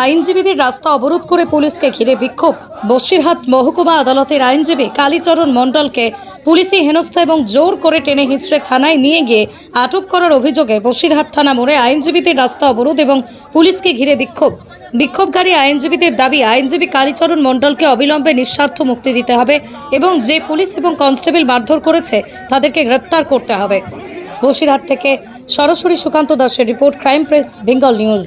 আইনজীবীদের রাস্তা অবরোধ করে পুলিশকে ঘিরে বিক্ষোভ। বসিরহাট মহকুমা আদালতের আইনজীবী কালীচরণ মণ্ডলকে পুলিশি হেনস্থা এবং জোর করে টেনে হিঁচড়ে থানায় নিয়ে গিয়ে আটক করার অভিযোগে বসিরহাট থানা মোড়ে আইনজীবীদের রাস্তা অবরোধ এবং পুলিশকে ঘিরে বিক্ষোভ। বিক্ষোভকারী আইনজীবীদের দাবি, আইনজীবী কালীচরণ মণ্ডলকে অবিলম্বে নিঃস্বার্থ মুক্তি দিতে হবে এবং যে পুলিশ এবং কনস্টেবল মারধর করেছে তাদেরকে গ্রেপ্তার করতে হবে। বসিরহাট থেকে সরাসরি সুকান্ত দাসের report, crime press Bengal news.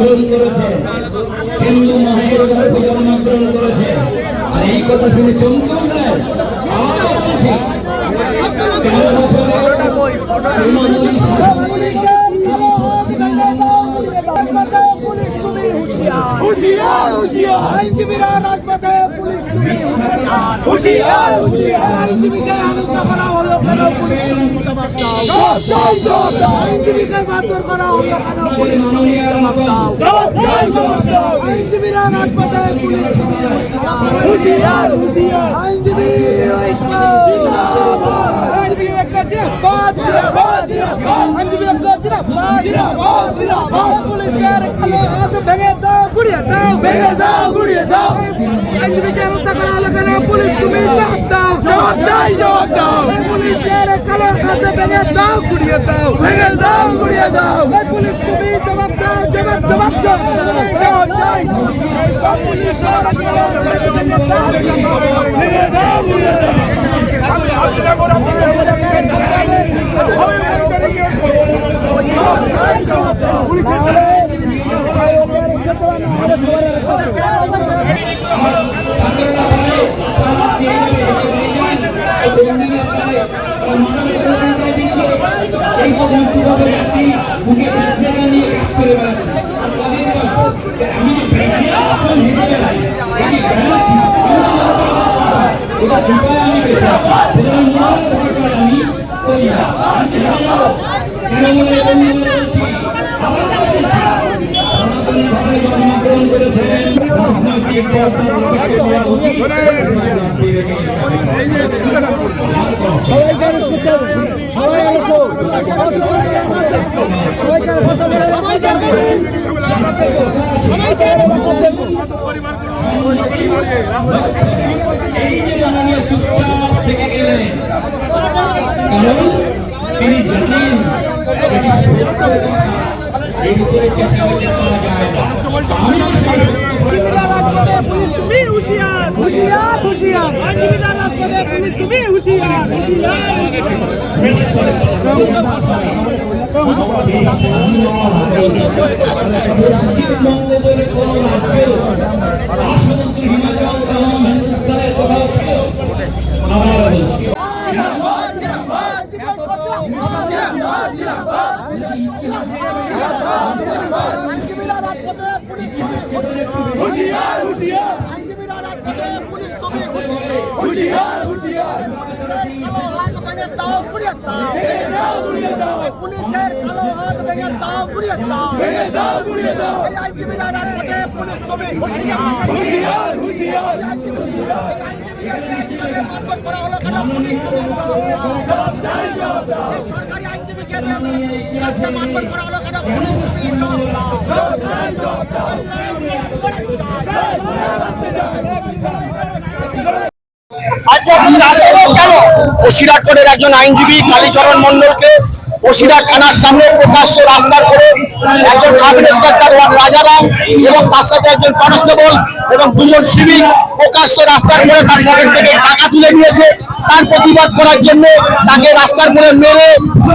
গ্রহণ করেছে, হিন্দু মায়ের গর্ভে জন্মগ্রহণ করেছে। আর এই কথা শুনে চমকে উঠলেন। আবারও বলছি, 13 বছরের তৃণমূলী আইনজীবীরা রাজপথে, পুলিশ হুঁশিয়ার হুঁশিয়ার, আইনজীবীকে হত্যা করা হলো কেন? আইনজীবীকে মারধর করা হলো কেন? আইনজীবীরা রাজপথে, হুঁশিয়ার হুঁশিয়ার, আইনজীবী পুলিশের কালো হাত ভেঙে দাও, গুড়িয়ে দাও, ভেঙে দাও, গুড়িয়ে দাও। আইনজীবীকে হত্যা করা হলো কেন? পুলিশ তুমি জবাব দাও, জবাব চাই, জবাব দাও। পুলিশের কালো হাত ভেঙে দাও, গুড়িয়ে দাও, ভেঙে দাও, গুড়িয়ে দাও। পুলিশ তুমি জবাব দাও, জবাব জবাব দাও, জবাব চাই। পুলিশের কালো হাত ভেঙে দাও, ভেঙে দাও, গুড়িয়ে দাও। এই যে মাননীয় চুপচাপ থেকে গেলেন, কারণ তিনি জানেন এটি সত্য কথা, এর উপরে চেঁচামেচি করা যায় না। তুমি হুঁশিয়ার, হুঁশিয়ার, হুঁশিয়ার, আইনজীবীরা রাজপথে, পুলিশ তুমি হুঁশিয়ার, পশ্চিমবঙ্গ বলে কোন রাজ্য সমুদ্র হিমাচল তামাম হিন্দুস্তানের কোথাও ছিল? আবার বলছি, হুঁশিয়ার হুঁশিয়ার, আইনজীবীরা রাজপথে, পুলিশ তুমি হুঁশিয়ার, হুঁশিয়ার, পুলিশের কালো হাত ভেঙে দাও, গুড়িয়ে দাও, ভেঙে দাও, গুড়িয়ে দাও। আইনজীবীরা রাজপথে, পুলিশ তুমি হুঁশিয়ার, হুঁশিয়ার, হুঁশিয়ার, মারধর করা হলো কেন? পুলিশ তুমি জবাব চাই, জবাব দাও। সরকারি আইনজীবীকে মারধর করা হলো কেন? পুলিশ তুমি জবাব দাও, জবাব চাই, জবাব দাও। বসিরহাট কোর্টের একজন আইনজীবী কালীচরণ মণ্ডলকে বসিরহাট থানার সামনে প্রকাশ্য রাস্তার করে একজন সাব ইন্সপেক্টর রাজারাম এবং তার সাথে একজন কনস্টেবল এবং দুজন সিভিক প্রকাশ্য রাস্তার করে তার পকেট থেকে টাকা তুলে নিয়েছে। তার প্রতিবাদ করার জন্য তাকে রাস্তার করে মেরে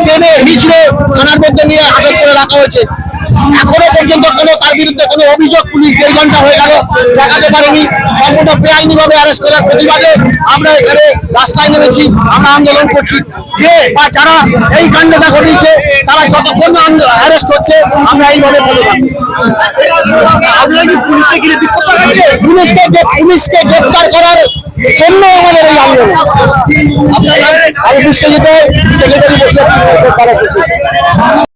টেনে হিঁচড়ে থানার মধ্যে নিয়ে আটক করে রাখা হয়েছে। এখনো পর্যন্ত কোনো তার বিরুদ্ধে কোনো অভিযোগ পুলিশ 1.5 ঘন্টা হয়ে গেল দেখাতে পারেনি। সম্পূর্ণ বেআইনি ভাবে অ্যারেস্ট করার প্রতিবাদে আমরা এখানে রাস্তায় নেমেছি, আমরা আন্দোলন করছি যে বা যারা এই কাণ্ডটা ঘটিয়েছে তারা যতক্ষণ না অ্যারেস্ট করছে আমরা এইভাবে বলে থাকি। আপনারা কি পুলিশকে ঘিরে বিক্ষোভ দেখাচ্ছে? পুলিশকে গ্রেফতার করার জন্য আমাদের এই আন্দোলন। আমি বিশ্বজিৎ, সেক্রেটারি বসে